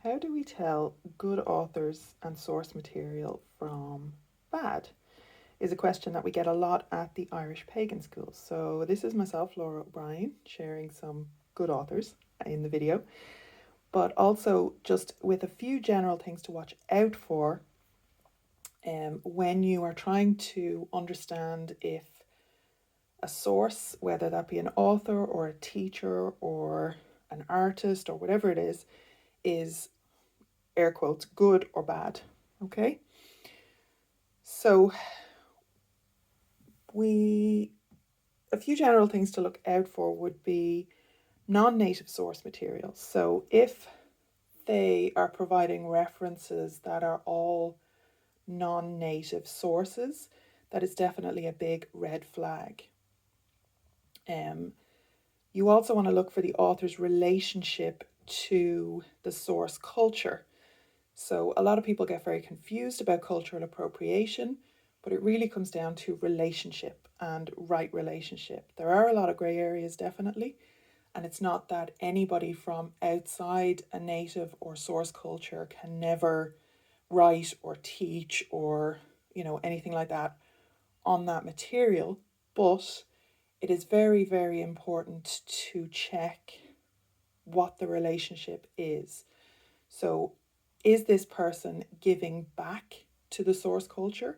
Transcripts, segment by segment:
How do we tell good authors and source material from bad? Is a question that we get a lot at the Irish Pagan School. So this is myself, Lora O'Brien, sharing some good authors in the video, but also just with a few general things to watch out for when you are trying to understand if a source, whether that be an author or a teacher or an artist or whatever it is air quotes, good or bad. Okay? So a few general things to look out for would be non-native source materials. So if they are providing references that are all non-native sources, that is definitely a big red flag. You also want to look for the author's relationship to the source culture. So a lot of people get very confused about cultural appropriation, but it really comes down to relationship and right relationship. There are a lot of grey areas, definitely, and it's not that anybody from outside a native or source culture can never write or teach or, anything like that on that material, but it is very, very important to check what the relationship is. So, is this person giving back to the source culture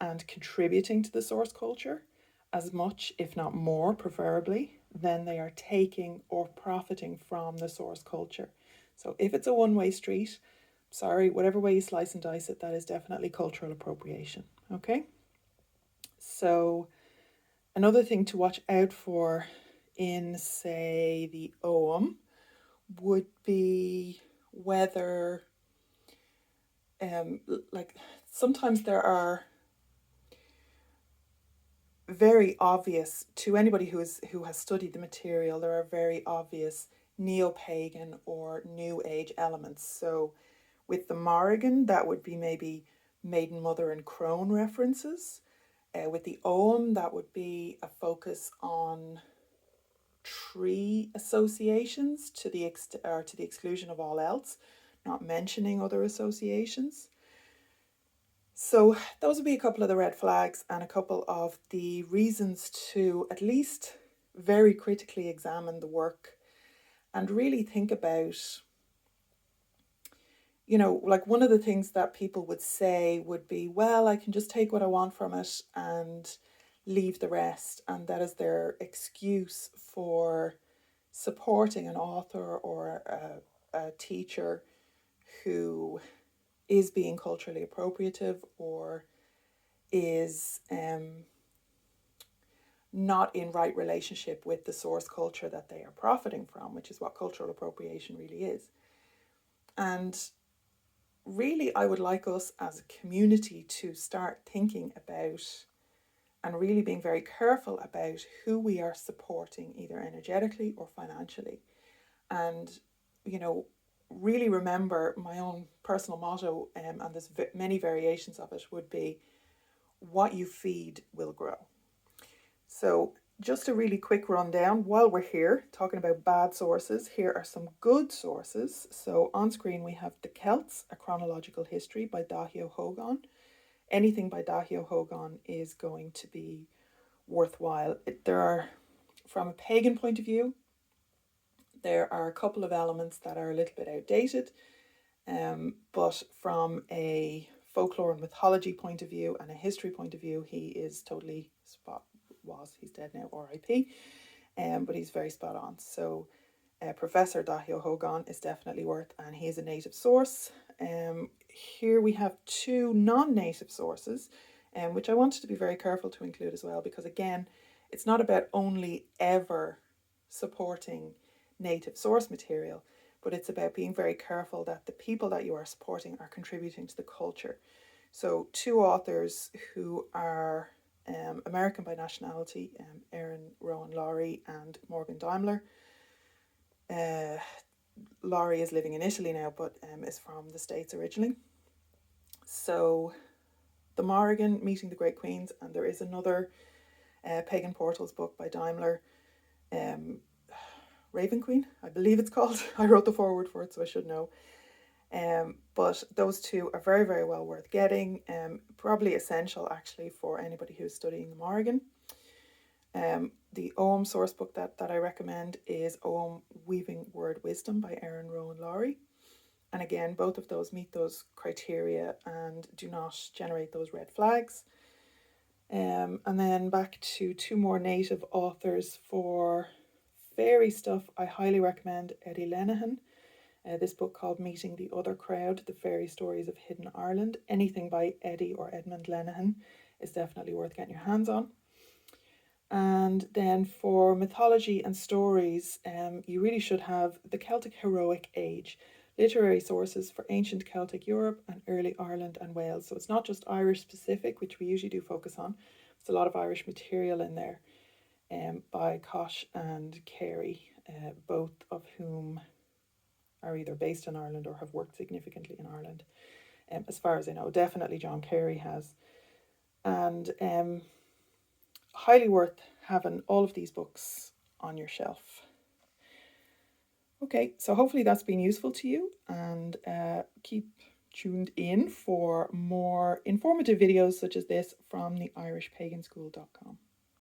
and contributing to the source culture as much, if not more, preferably, than they are taking or profiting from the source culture? So, if it's a one-way street, sorry, whatever way you slice and dice it, that is definitely cultural appropriation. Okay? So, another thing to watch out for in, say, the Ogham would be whether, like, sometimes there are very obvious, to anybody who has studied the material, there are very obvious neo-pagan or new age elements. So with the Morrigan, that would be maybe maiden, mother and crone references. With the Ogham, that would be a focus on tree associations to the exclusion of all else, not mentioning other associations. So those would be a couple of the red flags and a couple of the reasons to at least very critically examine the work and really think about, like one of the things that people would say would be, well, I can just take what I want from it and leave the rest. And that is their excuse for supporting an author or a teacher who is being culturally appropriative or is not in right relationship with the source culture that they are profiting from, which is what cultural appropriation really is. And really, I would like us as a community to start thinking about and really being very careful about who we are supporting, either energetically or financially. And, really remember my own personal motto, and there's many variations of it, would be what you feed will grow. So just a really quick rundown while we're here talking about bad sources, here are some good sources. So on screen we have The Celts, A Chronological History by Daithí Ó. Anything by Daithí Ó is going to be worthwhile. There are, from a pagan point of view, there are a couple of elements that are a little bit outdated, but from a folklore and mythology point of view and a history point of view, he is totally he's dead now, R.I.P., but he's very spot on. So Professor Daithí Ó is definitely worth, and he is a native source. Here we have two non-native sources, which I wanted to be very careful to include as well, because again, it's not about only ever supporting native source material, but it's about being very careful that the people that you are supporting are contributing to the culture. So two authors who are American by nationality, Erin Rowan Laurie and Morgan Daimler. Laurie is living in Italy now, but is from the States originally. So the Morrigan, Meeting the Great Queens, and there is another Pagan Portals book by Daimler, Raven Queen, I believe it's called. I wrote the foreword for it, so I should know. But those two are very, very well worth getting. Probably essential actually for anybody who's studying the Morrigan. The Ogham source book that I recommend is Ogham Weaving Word Wisdom by Erin Rowan Laurie. And again, both of those meet those criteria and do not generate those red flags. And then back to two more native authors for fairy stuff. I highly recommend Eddie Lenihan. This book called Meeting the Other Crowd, The Fairy Stories of Hidden Ireland. Anything by Eddie or Edmund Lenihan is definitely worth getting your hands on. And then for mythology and stories, you really should have The Celtic Heroic Age, literary sources for ancient Celtic Europe and early Ireland and Wales. So it's not just Irish specific, which we usually do focus on. There's a lot of Irish material in there by Kosh and Carey, both of whom are either based in Ireland or have worked significantly in Ireland. As far as I know, definitely John Carey has. And highly worth having all of these books on your shelf. Okay, so hopefully that's been useful to you, and keep tuned in for more informative videos such as this from the irishpaganschool.com.